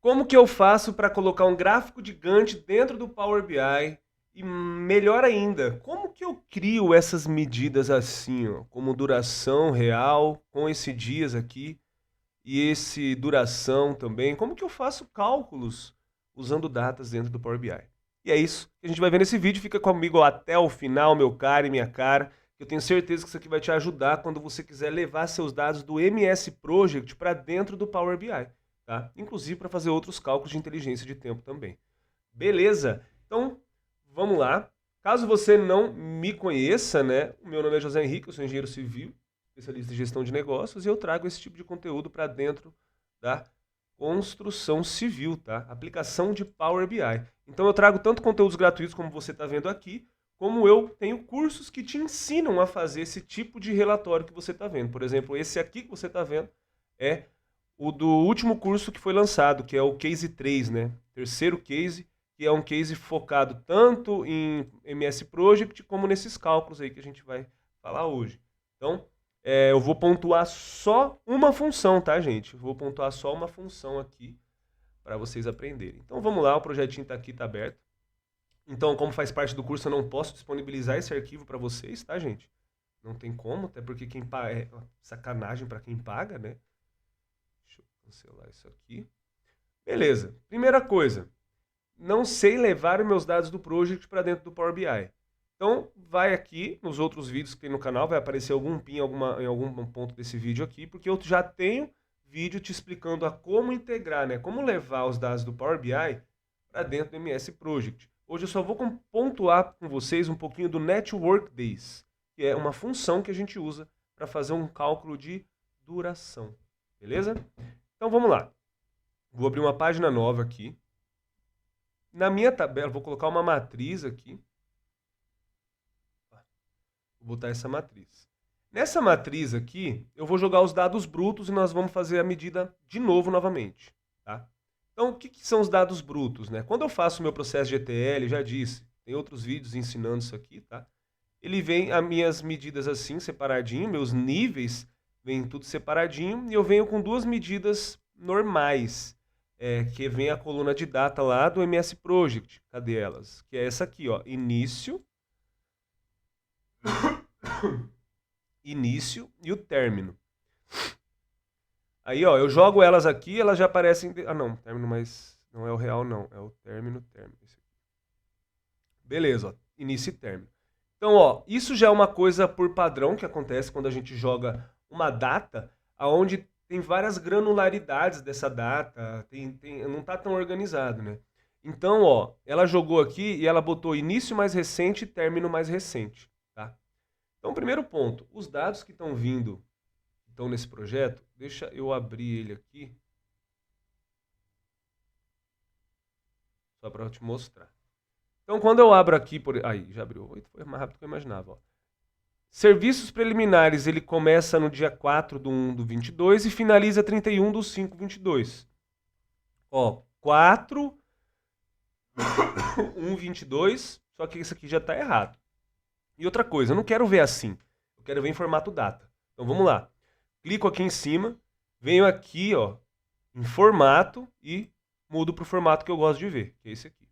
Como que eu faço para colocar um gráfico de Gantt dentro do Power BI? E melhor ainda, como que eu crio essas medidas assim, ó, como duração real, com esse dias aqui e esse duração também? Como que eu faço cálculos usando datas dentro do Power BI? E é isso que a gente vai ver nesse vídeo. Fica comigo até o final, meu cara e minha cara. Eu tenho certeza que isso aqui vai te ajudar quando você quiser levar seus dados do MS Project para dentro do Power BI, tá? Inclusive para fazer outros cálculos de inteligência de tempo também. Beleza? Então, vamos lá. Caso você não me conheça, né? O meu nome é José Henrique, eu sou engenheiro civil, especialista em gestão de negócios, e eu trago esse tipo de conteúdo para dentro da construção civil, tá? Aplicação de Power BI. Então eu trago tanto conteúdos gratuitos como você está vendo aqui, como eu tenho cursos que te ensinam a fazer esse tipo de relatório que você está vendo. Por exemplo, esse aqui que você está vendo é o do último curso que foi lançado, que é o Case 3, né? Terceiro case, que é um case focado tanto em MS Project como nesses cálculos aí que a gente vai falar hoje. Então, eu vou pontuar só uma função, tá, gente? Eu vou pontuar só uma função aqui para vocês aprenderem. Então, vamos lá, o projetinho está aqui, está aberto. Então, como faz parte do curso, eu não posso disponibilizar esse arquivo para vocês, tá, gente? Não tem como, até porque quem paga é sacanagem para quem paga, né? Deixa eu cancelar isso aqui. Beleza. Primeira coisa, não sei levar os meus dados do Project para dentro do Power BI. Então, vai aqui nos outros vídeos que tem no canal, vai aparecer algum pin em algum ponto desse vídeo aqui, porque eu já tenho vídeo te explicando a como integrar, né? Como levar os dados do Power BI para dentro do MS Project. Hoje eu só vou pontuar com vocês um pouquinho do Network Days, que é uma função que a gente usa para fazer um cálculo de duração. Beleza? Então vamos lá. Vou abrir uma página nova aqui. Na minha tabela, vou colocar uma matriz aqui. Vou botar essa matriz. Nessa matriz aqui, eu vou jogar os dados brutos e nós vamos fazer a medida de novo novamente. Tá? Então, o que são os dados brutos? Né? Quando eu faço o meu processo de ETL, já disse, tem outros vídeos ensinando isso aqui, tá? Ele vem as minhas medidas assim, separadinho, meus níveis, vem tudo separadinho, e eu venho com duas medidas normais, que vem a coluna de data lá do MS Project. Cadê elas? Que é essa aqui, ó, início, início e o término. Aí, ó, eu jogo elas aqui, elas já aparecem... Ah, não, término, mas não é o real, não. É o término, término. Beleza, ó, início e término. Então, ó, isso já é uma coisa por padrão que acontece quando a gente joga uma data, aonde tem várias granularidades dessa data, não está tão organizado, né? Então, ó, ela jogou aqui e ela botou início mais recente e término mais recente, tá? Então, primeiro ponto, os dados que estão vindo, estão nesse projeto, deixa eu abrir ele aqui, só para eu te mostrar. Então, quando eu abro aqui, aí, já abriu, foi mais rápido do que eu imaginava, ó. Serviços preliminares, ele começa no dia 4 de 1 do 22 e finaliza 31 do 5 do 22. Ó, 4, 1, 22, só que isso aqui já está errado. E outra coisa, eu não quero ver assim, eu quero ver em formato data. Então vamos lá. Clico aqui em cima, venho aqui, ó, em formato e mudo para o formato que eu gosto de ver, que é esse aqui.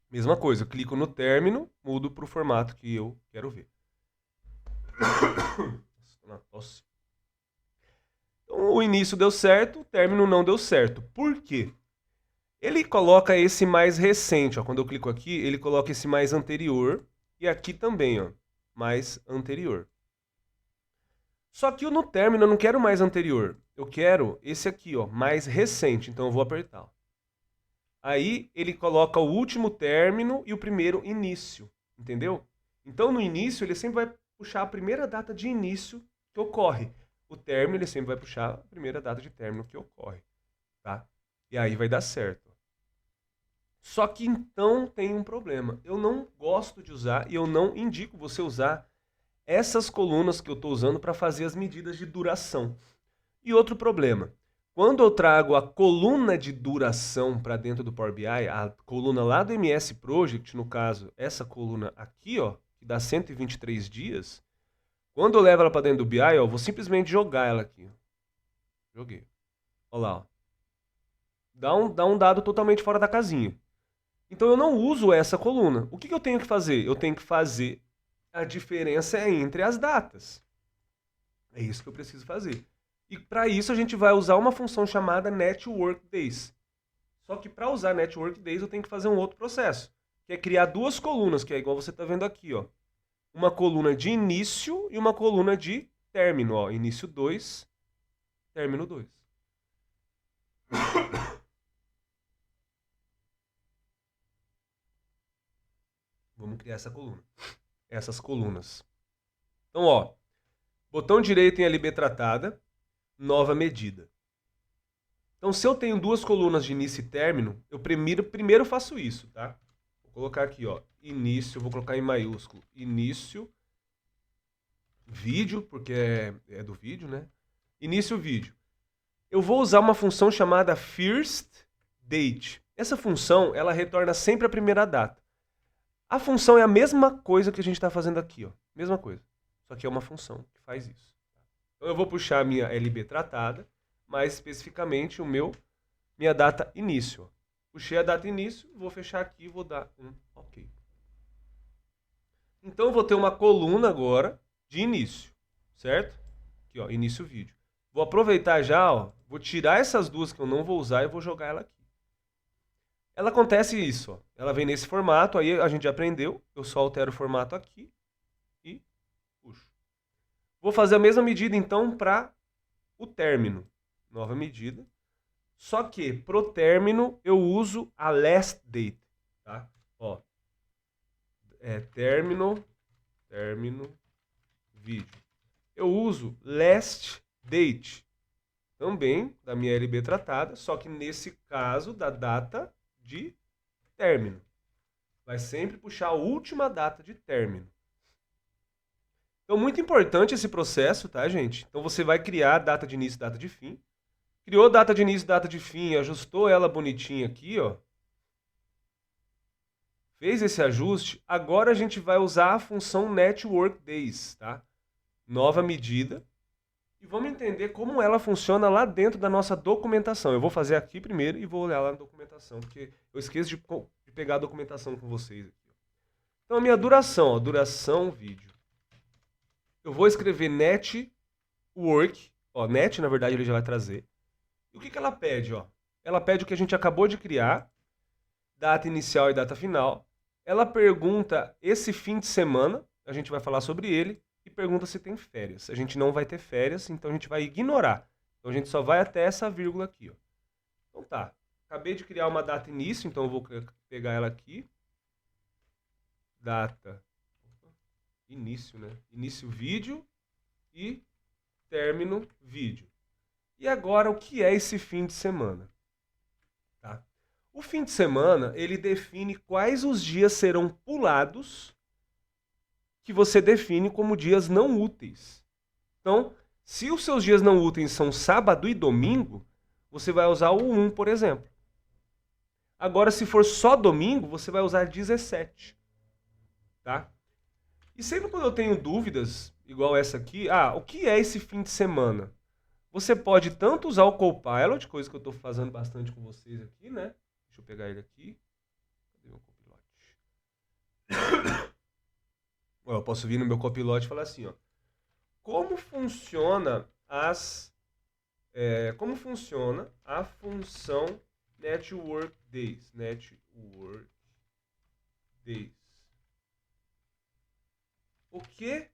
Mesma coisa, eu clico no término, mudo para o formato que eu quero ver. Nossa. Então, o início deu certo, o término não deu certo. Por quê? Ele coloca esse mais recente, ó. Quando eu clico aqui, ele coloca esse mais anterior. E aqui também, ó, mais anterior. Só que no término eu não quero mais anterior. Eu quero esse aqui, ó, mais recente. Então eu vou apertar. Ó. Aí ele coloca o último término e o primeiro início. Entendeu? Então no início ele sempre vai puxar a primeira data de início que ocorre. O término ele sempre vai puxar a primeira data de término que ocorre. Tá? E aí vai dar certo. Só que então tem um problema. Eu não gosto de usar e eu não indico você usar essas colunas que eu estou usando para fazer as medidas de duração. E outro problema. Quando eu trago a coluna de duração para dentro do Power BI, a coluna lá do MS Project, no caso, essa coluna aqui, ó, que dá 123 dias, quando eu levo ela para dentro do BI, ó, eu vou simplesmente jogar ela aqui. Ó. Joguei. Olha lá, ó. dá um dado totalmente fora da casinha. Então eu não uso essa coluna. O que eu tenho que fazer? Eu tenho que fazer a diferença entre as datas. É isso que eu preciso fazer. E para isso a gente vai usar uma função chamada netWorkDays. Só que para usar netWorkDays eu tenho que fazer um outro processo, que é criar duas colunas, que é igual você está vendo aqui, ó. Uma coluna de início e uma coluna de término, ó. Início 2, término 2. Vamos criar essa coluna. Essas colunas. Então, ó, botão direito em LB tratada, nova medida. Então, se eu tenho duas colunas de início e término, eu primeiro faço isso, tá? Vou colocar aqui, ó, início, vou colocar em maiúsculo, início, vídeo, porque é do vídeo, né? Início vídeo. Eu vou usar uma função chamada firstDate. Essa função, ela retorna sempre a primeira data. A função é a mesma coisa que a gente está fazendo aqui, ó. Mesma coisa. Só que é uma função que faz isso. Então eu vou puxar a minha LB tratada, mais especificamente minha data início. Ó. Puxei a data início, vou fechar aqui e vou dar um OK. Então eu vou ter uma coluna agora de início, certo? Aqui, ó, início vídeo. Vou aproveitar já, ó, vou tirar essas duas que eu não vou usar e vou jogar ela aqui. Ela acontece isso, ó. Ela vem nesse formato, aí a gente já aprendeu. Eu só altero o formato aqui e puxo. Vou fazer a mesma medida então para o término. Nova medida. Só que pro término eu uso a last date, tá? Ó. Término vídeo. Eu uso last date. Também da minha LB tratada, só que nesse caso da data de término. Vai sempre puxar a última data de término. Então, muito importante esse processo, tá, gente? Então, você vai criar data de início e data de fim. Criou data de início e data de fim, ajustou ela bonitinha aqui, ó. Fez esse ajuste. Agora a gente vai usar a função netWorkDays, tá? Nova medida. E vamos entender como ela funciona lá dentro da nossa documentação. Eu vou fazer aqui primeiro e vou olhar lá na documentação, porque eu esqueço de pegar a documentação com vocês aqui. Então, a minha duração, ó, duração vídeo. Eu vou escrever network, ó, net, na verdade, ele já vai trazer. E o que ela pede, ó? Ela pede o que a gente acabou de criar, data inicial e data final. Ela pergunta esse fim de semana, a gente vai falar sobre ele, e pergunta se tem férias. A gente não vai ter férias, então a gente vai ignorar. Então a gente só vai até essa vírgula aqui, ó. Então tá. Acabei de criar uma data início, então eu vou pegar ela aqui. Data. Início, né? Início vídeo e término vídeo. E agora, o que é esse fim de semana? Tá? O fim de semana, ele define quais os dias serão pulados que você define como dias não úteis. Então, se os seus dias não úteis são sábado e domingo, você vai usar o 1, por exemplo. Agora, se for só domingo, você vai usar 17. Tá? E sempre quando eu tenho dúvidas, igual essa aqui, o que é esse fim de semana? Você pode tanto usar o Copilot, coisa que eu estou fazendo bastante com vocês aqui, né? Deixa eu pegar ele aqui. Cadê meu Copilot? Eu posso vir no meu Copilot e falar assim, ó. Como funciona a função netWorkDays? netWorkDays. O que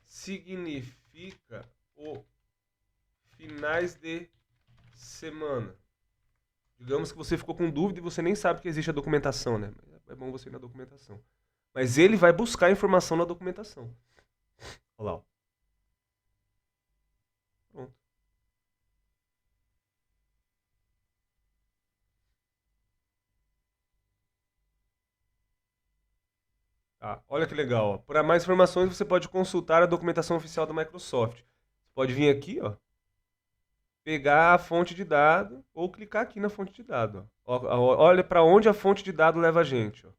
significa o finais de semana? Digamos que você ficou com dúvida e você nem sabe que existe a documentação, né? É bom você ir na documentação. Mas ele vai buscar informação na documentação. Olha lá. Ó. Pronto. Tá, olha que legal. Para mais informações, você pode consultar a documentação oficial da Microsoft. Você pode vir aqui, ó, pegar a fonte de dado ou clicar aqui na fonte de dado. Ó. Olha para onde a fonte de dado leva a gente. Ó.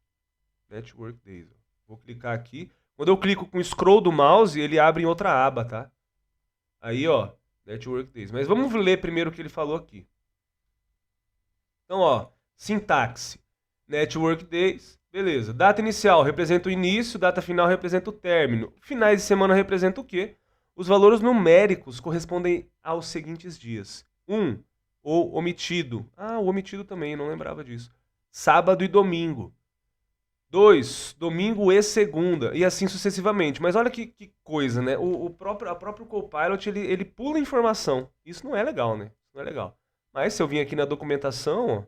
netWorkDays. Ó. Vou clicar aqui. Quando eu clico com o scroll do mouse, ele abre em outra aba, tá? Aí, ó, netWorkDays. Mas vamos ler primeiro o que ele falou aqui. Então, ó, sintaxe. Network days, beleza. Data inicial representa o início, data final representa o término. Finais de semana representa o quê? Os valores numéricos correspondem aos seguintes dias. O omitido. Ah, o omitido também, não lembrava disso. Sábado e domingo. 2, domingo e segunda. E assim sucessivamente. Mas olha que coisa, né? A próprio Copilot, ele pula informação. Isso não é legal, né? Isso não é legal. Mas se eu vim aqui na documentação, ó,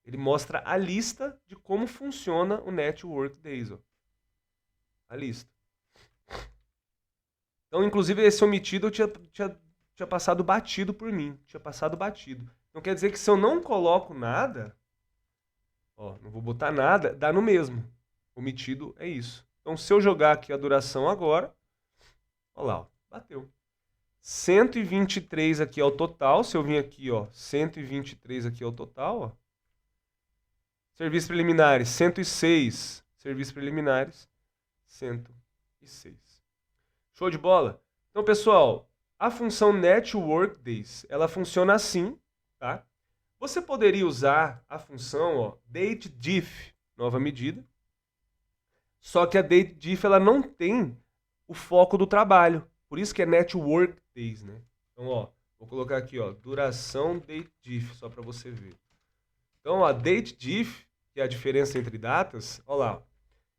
ele mostra a lista de como funciona o Network Days. Ó. A lista. Então, inclusive, esse omitido eu tinha passado batido por mim. Tinha passado batido. Então quer dizer que se eu não coloco nada, ó, não vou botar nada, dá no mesmo. Omitido é isso. Então, se eu jogar aqui a duração agora, ó lá, ó, bateu. 123 aqui é o total. Se eu vim aqui, ó, 123 aqui é o total, ó. Serviços preliminares, 106. Serviços preliminares, 106. Show de bola? Então, pessoal, a função Network Days, ela funciona assim, tá? Você poderia usar a função, ó, DateDiff, nova medida. Só que a DateDiff, ela não tem o foco do trabalho. Por isso que é Network Days, né? Então, ó, vou colocar aqui, ó, duração DateDiff, só para você ver. Então, a DateDiff, que é a diferença entre datas, ó lá,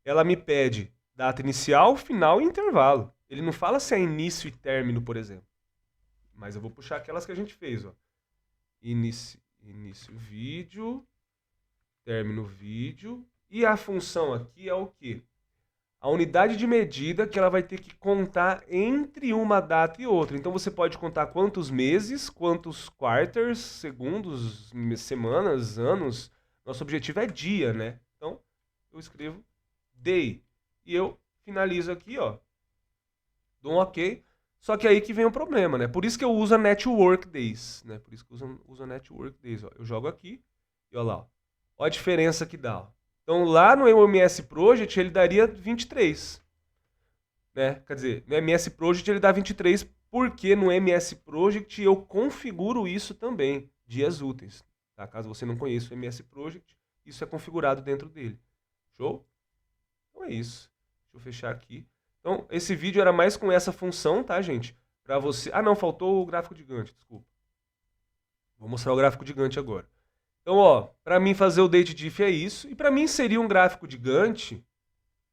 ela me pede data inicial, final e intervalo. Ele não fala se é início e término, por exemplo. Mas eu vou puxar aquelas que a gente fez, ó. Início vídeo, término vídeo. E a função aqui é o quê? A unidade de medida que ela vai ter que contar entre uma data e outra. Então você pode contar quantos meses, quantos quarters, segundos, semanas, anos. Nosso objetivo é dia, né? Então eu escrevo day. E eu finalizo aqui, ó. Dou um ok. Só que aí que vem o problema, né? Por isso que eu uso a Network Days, né? Por isso que eu uso a Network Days, ó. Eu jogo aqui e ó lá, ó. Ó a diferença que dá, ó. Então lá no MS Project ele daria 23, né? Quer dizer, no MS Project ele dá 23 porque no MS Project eu configuro isso também, dias úteis, tá? Caso você não conheça o MS Project, isso é configurado dentro dele. Show? Então é isso. Deixa eu fechar aqui. Então, esse vídeo era mais com essa função, tá, gente? Pra você... Ah, não, faltou o gráfico de Gantt, desculpa. Vou mostrar o gráfico de Gantt agora. Então, ó, pra mim fazer o DateDiff é isso. E pra mim inserir um gráfico de Gantt,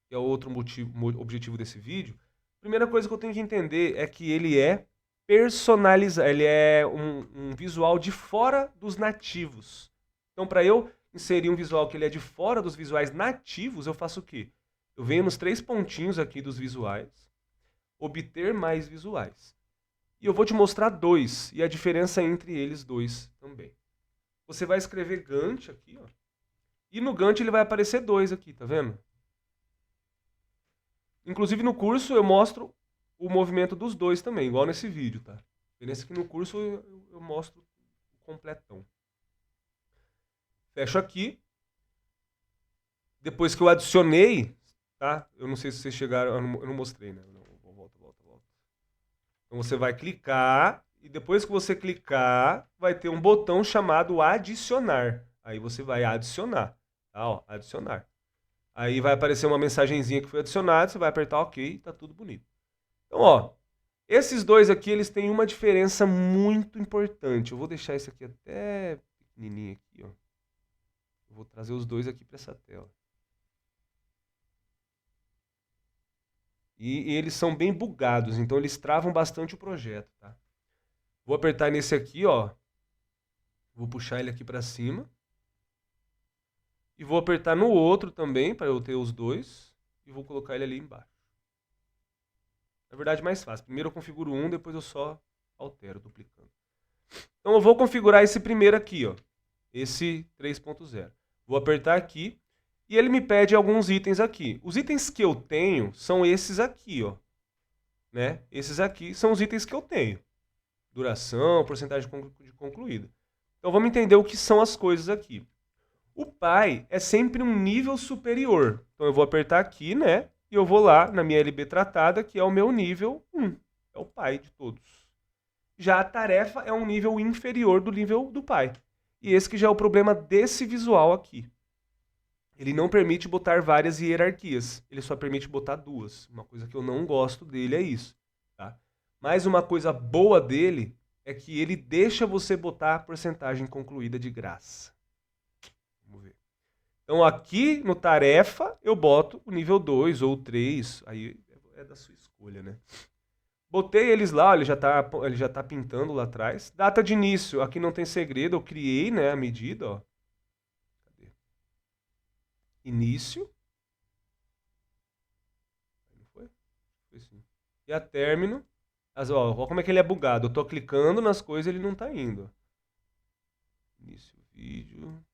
que é o outro objetivo desse vídeo, a primeira coisa que eu tenho que entender é que ele é personalizado, ele é um visual de fora dos nativos. Então, para eu inserir um visual que ele é de fora dos visuais nativos, eu faço o quê? Eu venho nos 3 pontinhos aqui dos visuais, obter mais visuais. E eu vou te mostrar 2, e a diferença entre eles 2 também. Você vai escrever Gantt aqui, ó. E no Gantt ele vai aparecer 2 aqui, tá vendo? Inclusive no curso eu mostro o movimento dos 2 também, igual nesse vídeo, tá? Nesse aqui no curso eu mostro o completão. Fecho aqui. Depois que eu adicionei, tá? Eu não sei se vocês chegaram, eu não mostrei, né? Volta. Então você vai clicar e depois que você clicar, vai ter um botão chamado adicionar. Aí você vai adicionar, tá? Ó, adicionar. Aí vai aparecer uma mensagenzinha que foi adicionada, você vai apertar OK, tá tudo bonito. Então, ó, esses 2 aqui, eles têm uma diferença muito importante. Eu vou deixar esse aqui até pequenininho aqui, ó. Eu vou trazer os 2 aqui para essa tela. E eles são bem bugados, então eles travam bastante o projeto, tá? Vou apertar nesse aqui, ó. Vou puxar ele aqui para cima. E vou apertar no outro também, para eu ter os 2. E vou colocar ele ali embaixo. Na verdade, mais fácil. Primeiro eu configuro um, depois eu só altero, duplicando. Então eu vou configurar esse primeiro aqui, ó. Esse 3.0. Vou apertar aqui. E ele me pede alguns itens aqui. Os itens que eu tenho são esses aqui, ó. Né? Esses aqui são os itens que eu tenho. Duração, porcentagem de concluída. Então vamos entender o que são as coisas aqui. O pai é sempre um nível superior. Então eu vou apertar aqui, né? E eu vou lá na minha LB tratada, que é o meu nível 1. É o pai de todos. Já a tarefa é um nível inferior do nível do pai. E esse que já é o problema desse visual aqui. Ele não permite botar várias hierarquias. Ele só permite botar duas. Uma coisa que eu não gosto dele é isso. Tá? Mas uma coisa boa dele é que ele deixa você botar a porcentagem concluída de graça. Vamos ver. Então aqui no tarefa eu boto o nível 2 ou 3. Aí é da sua escolha, né? Botei eles lá, ele já tá pintando lá atrás. Data de início, aqui não tem segredo, eu criei, né, a medida, ó. Cadê? Início. Não foi? Foi sim. E a término. Ó, como é que ele é bugado. Eu tô clicando nas coisas e ele não tá indo. Início vídeo.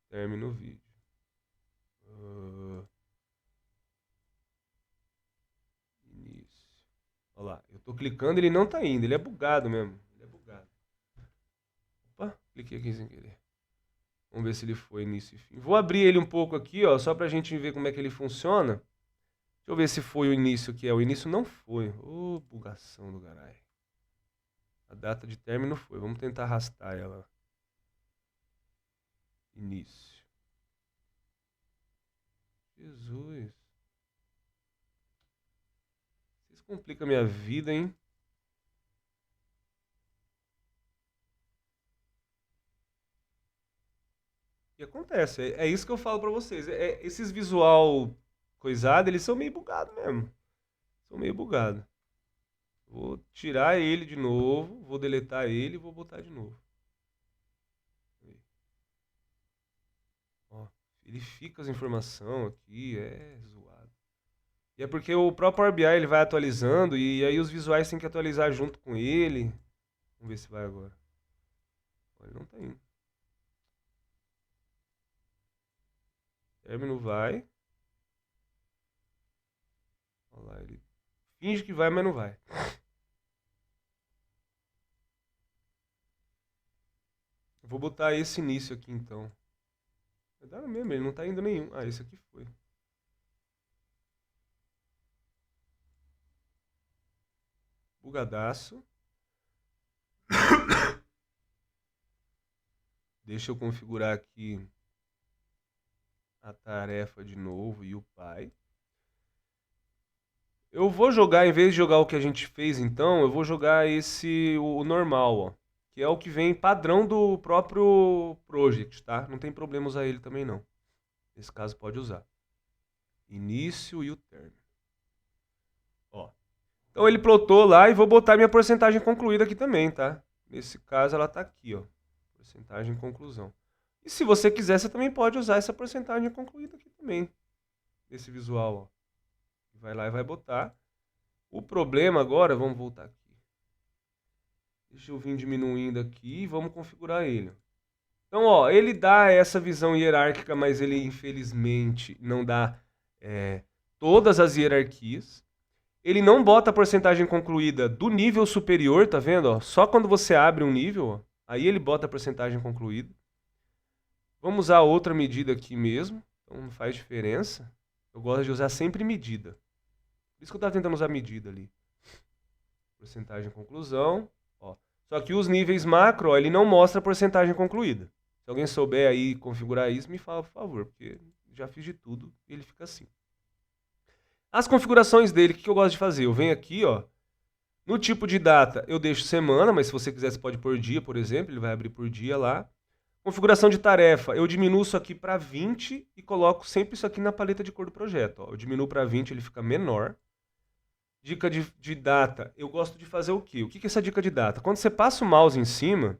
Término vídeo. Início. Olha lá, eu tô clicando e ele não tá indo. Ele é bugado mesmo. Ele é bugado. Opa, cliquei aqui sem querer. Vamos ver se ele foi início e fim. Vou abrir ele um pouco aqui, ó, só pra gente ver como é que ele funciona. Deixa eu ver se foi o início que é. O início não foi. Ô, bugação do caralho. A data de término foi. Vamos tentar arrastar ela. Início. Jesus. Vocês complicam a minha vida, hein? E acontece. É isso que eu falo pra vocês. Esses visual coisado, eles são meio bugados mesmo. São meio bugados. Vou tirar ele de novo. Vou deletar ele e vou botar de novo. Ó, ele fica as informações aqui. É zoado. E é porque o próprio Power BI ele vai atualizando e aí os visuais têm que atualizar junto com ele. Vamos ver se vai agora. Ele não tá indo. Término vai. Olha lá, ele finge que vai, mas não vai. Eu vou botar esse início aqui então. Vai dar mesmo, ele não tá indo nenhum. Ah, esse aqui foi. Bugadaço. Deixa eu configurar aqui a tarefa de novo e o pai. Eu vou jogar, em vez de jogar o que a gente fez então, eu vou jogar o normal, ó. Que é o que vem padrão do próprio project, tá? Não tem problema usar ele também não. Nesse caso pode usar. Início e o término. Ó. Então ele plotou lá e vou botar minha porcentagem concluída aqui também, tá? Nesse caso ela tá aqui, ó. Porcentagem conclusão. E se você quiser, você também pode usar essa porcentagem concluída aqui também. Nesse visual, ó. Vai lá e vai botar. O problema agora, vamos voltar aqui. Deixa eu vir diminuindo aqui e vamos configurar ele. Então, ó, ele dá essa visão hierárquica, mas ele infelizmente não dá todas as hierarquias. Ele não bota a porcentagem concluída do nível superior, tá vendo? Ó? Só quando você abre um nível, ó, aí ele bota a porcentagem concluída. Vamos usar outra medida aqui mesmo, então não faz diferença. Eu gosto de usar sempre medida. Por isso que eu estava tentando usar medida ali. Porcentagem conclusão. Ó. Só que os níveis macro, ó, ele não mostra a porcentagem concluída. Se alguém souber aí configurar isso, me fala, por favor, porque já fiz de tudo e ele fica assim. As configurações dele, o que eu gosto de fazer? Eu venho aqui, ó, no tipo de data eu deixo semana, mas se você quiser você pode pôr dia, por exemplo, ele vai abrir por dia lá. Configuração de tarefa, eu diminuo isso aqui para 20 e coloco sempre isso aqui na paleta de cor do projeto. Ó. Eu diminuo para 20, ele fica menor. Dica de data, eu gosto de fazer o quê? O que é essa dica de data? Quando você passa o mouse em cima,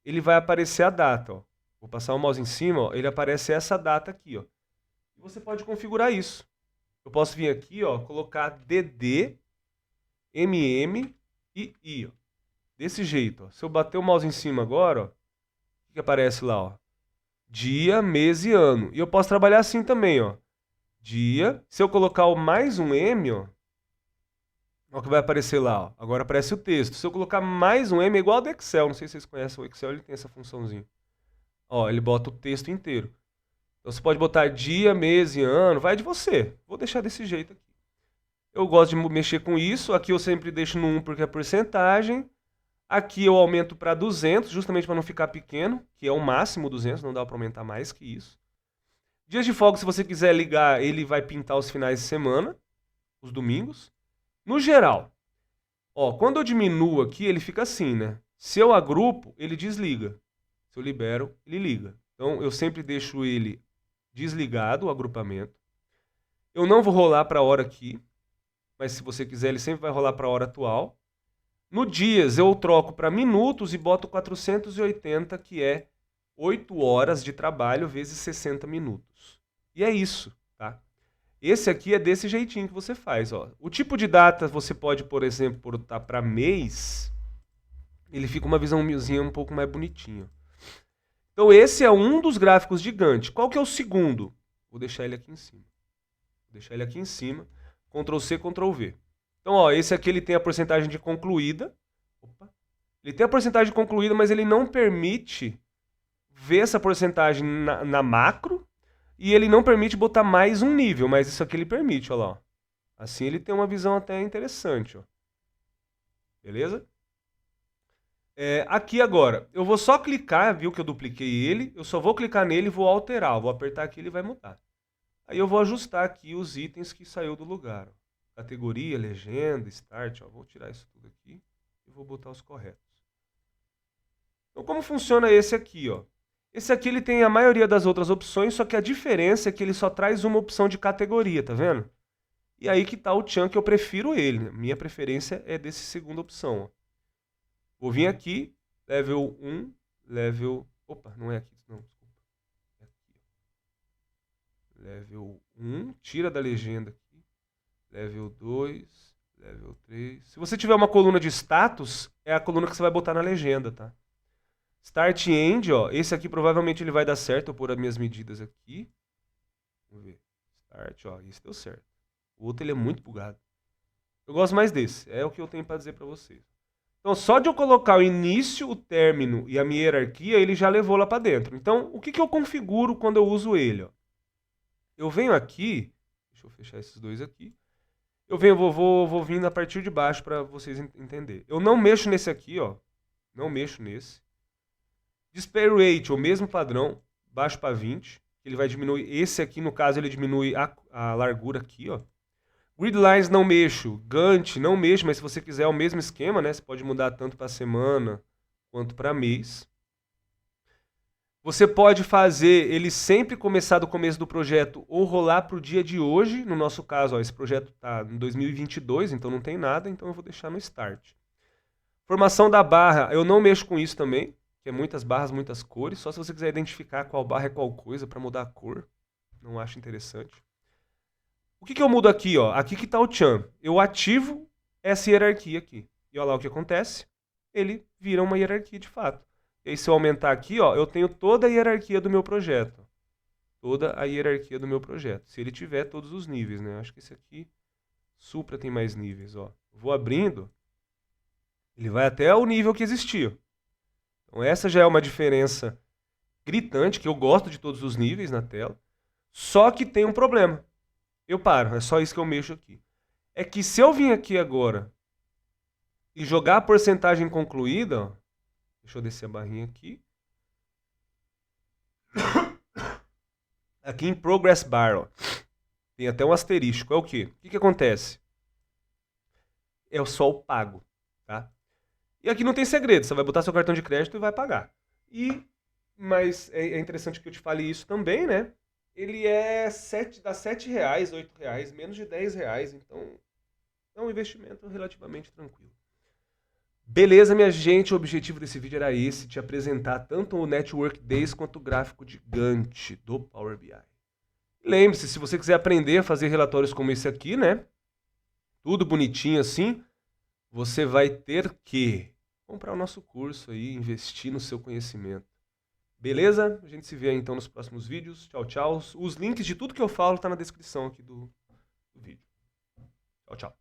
ele vai aparecer a data. Ó. Vou passar o mouse em cima, ó, ele aparece essa data aqui. Ó. E você pode configurar isso. Eu posso vir aqui, ó, colocar DD, MM e I. Ó. Desse jeito. Ó. Se eu bater o mouse em cima agora, ó, o que aparece lá? Ó? Dia, mês e ano. E eu posso trabalhar assim também. Ó. Dia. Se eu colocar o mais um M, ó, o que vai aparecer lá. Ó. Agora aparece o texto. Se eu colocar mais um M, é igual ao do Excel. Não sei se vocês conhecem o Excel, ele tem essa funçãozinha. Ó, ele bota o texto inteiro. Então você pode botar dia, mês e ano, vai de você. Vou deixar desse jeito aqui. Eu gosto de mexer com isso. Aqui eu sempre deixo no 1 porque é porcentagem. Aqui eu aumento para 200, justamente para não ficar pequeno, que é o máximo 200, não dá para aumentar mais que isso. Dias de folga, se você quiser ligar, ele vai pintar os finais de semana, os domingos. No geral, ó, quando eu diminuo aqui, ele fica assim, né? Se eu agrupo, ele desliga. Se eu libero, ele liga. Então, eu sempre deixo ele desligado, o agrupamento. Eu não vou rolar para a hora aqui, mas se você quiser, ele sempre vai rolar para a hora atual. No dias, eu troco para minutos e boto 480, que é 8 horas de trabalho vezes 60 minutos. E é isso, tá? Esse aqui é desse jeitinho que você faz, ó. O tipo de data você pode, por exemplo, botar para mês, ele fica uma visãozinha um pouco mais bonitinha. Então esse é um dos gráficos de Gantt. Qual que é o segundo? Vou deixar ele aqui em cima. Vou deixar ele aqui em cima. Ctrl C, Ctrl V. Então, ó, esse aqui ele tem a porcentagem de concluída. Opa. Ele tem a porcentagem concluída, mas ele não permite ver essa porcentagem na macro. E ele não permite botar mais um nível, mas isso aqui ele permite, ó lá. Ó. Assim ele tem uma visão até interessante, ó. Beleza? Aqui agora, eu vou só clicar, viu que eu dupliquei ele, eu só vou clicar nele e vou alterar, vou apertar aqui e ele vai mudar. Aí eu vou ajustar aqui os itens que saiu do lugar. Ó. Categoria, legenda, start, ó. Vou tirar isso tudo aqui e vou botar os corretos. Então como funciona esse aqui, ó? Esse aqui ele tem a maioria das outras opções, só que a diferença é que ele só traz uma opção de categoria, tá vendo? E aí que tá o Chan, que eu prefiro ele. Minha preferência é desse segunda opção, ó. Vou vir aqui, level 1, level... Opa, não é aqui, não, desculpa. É aqui. Level 1, tira da legenda aqui. Level 2, level 3. Se você tiver uma coluna de status, é a coluna que você vai botar na legenda, tá? Start e End, ó. Esse aqui provavelmente ele vai dar certo. Eu vou pôr as minhas medidas aqui. Vamos ver. Start, ó. Esse deu certo. O outro ele é muito bugado. Eu gosto mais desse. É o que eu tenho para dizer para vocês. Então, só de eu colocar o início, o término e a minha hierarquia, ele já levou lá para dentro. Então, o que eu configuro quando eu uso ele? Ó? Eu venho aqui, deixa eu fechar esses dois aqui. Eu venho, vou vindo a partir de baixo para vocês entenderem. Eu não mexo nesse aqui, ó. Não mexo nesse. Display Rate, o mesmo padrão, baixo para 20. Ele vai diminuir. Esse aqui, no caso, ele diminui a largura aqui, ó. Grid Lines não mexo, Gantt não mexo, mas se você quiser é o mesmo esquema, né? Você pode mudar tanto para semana quanto para mês. Você pode fazer ele sempre começar do começo do projeto ou rolar para o dia de hoje. No nosso caso, ó, esse projeto está em 2022, então não tem nada, então eu vou deixar no Start. Formação da barra, eu não mexo com isso também, que é muitas barras, muitas cores. Só se você quiser identificar qual barra é qual coisa para mudar a cor. Não acho interessante. O que eu mudo aqui, ó? Aqui que está o Chan. Eu ativo essa hierarquia aqui. E olha lá o que acontece. Ele vira uma hierarquia de fato. E aí se eu aumentar aqui, ó, eu tenho toda a hierarquia do meu projeto. Toda a hierarquia do meu projeto. Se ele tiver todos os níveis, né? Acho que esse aqui, Supra, tem mais níveis, ó. Vou abrindo. Ele vai até o nível que existia. Então essa já é uma diferença gritante, que eu gosto de todos os níveis na tela. Só que tem um problema. Eu paro, é só isso que eu mexo aqui. É que se eu vir aqui agora e jogar a porcentagem concluída, ó, deixa eu descer a barrinha aqui. Aqui em Progress Bar, ó, tem até um asterisco. É o quê? O que acontece? É só o pago, tá? E aqui não tem segredo, você vai botar seu cartão de crédito e vai pagar. Mas é interessante que eu te fale isso também, né? Ele dá R$7, R$8, menos de R$10, então é um investimento relativamente tranquilo. Beleza, minha gente, o objetivo desse vídeo era esse, te apresentar tanto o Network Days quanto o gráfico de Gantt do Power BI. Lembre-se, se você quiser aprender a fazer relatórios como esse aqui, né? Tudo bonitinho assim, você vai ter que comprar o nosso curso aí, investir no seu conhecimento. Beleza? A gente se vê aí, então nos próximos vídeos. Tchau, tchau. Os links de tudo que eu falo tá na descrição aqui do vídeo. Tchau, tchau.